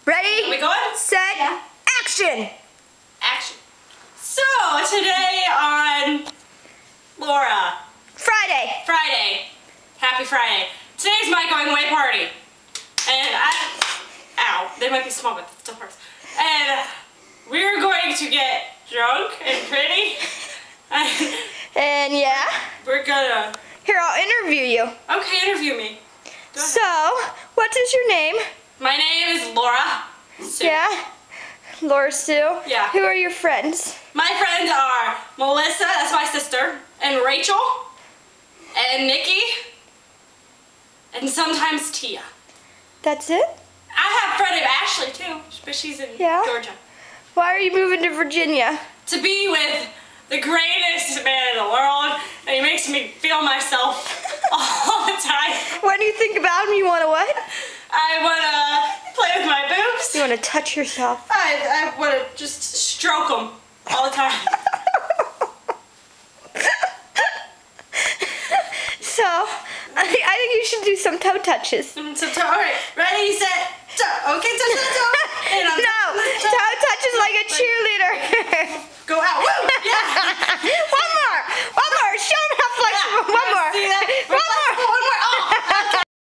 Ready? Are we going? Set, Yeah. action! Action. So, today on Laura. Friday. Happy Friday. Today's my going away party. And ow, they might be small, but it still hurts. And we're going to get drunk and pretty. And yeah, We're gonna, here, I'll interview you. okay, interview me. Go ahead. So, what is your name? My name is Laura. Sue. Yeah? Laura Sue? Yeah. Who are your friends? My friends are Melissa, that's my sister, and Rachel, and Nikki, and sometimes Tia. That's it? I have a friend named Ashley too, but she's in Yeah? Georgia. Why are you moving to Virginia? To be with the greatest man in the world, and he makes me feel myself all the time. When you think about him, you want to what? I want to play with my boobs. You want to touch yourself. I want to just stroke them all the time. So, I think you should do some toe touches. So, all right, ready, set, toe. Okay, touch the toe. And I'm No, touching the toe. toe touches like a cheerleader.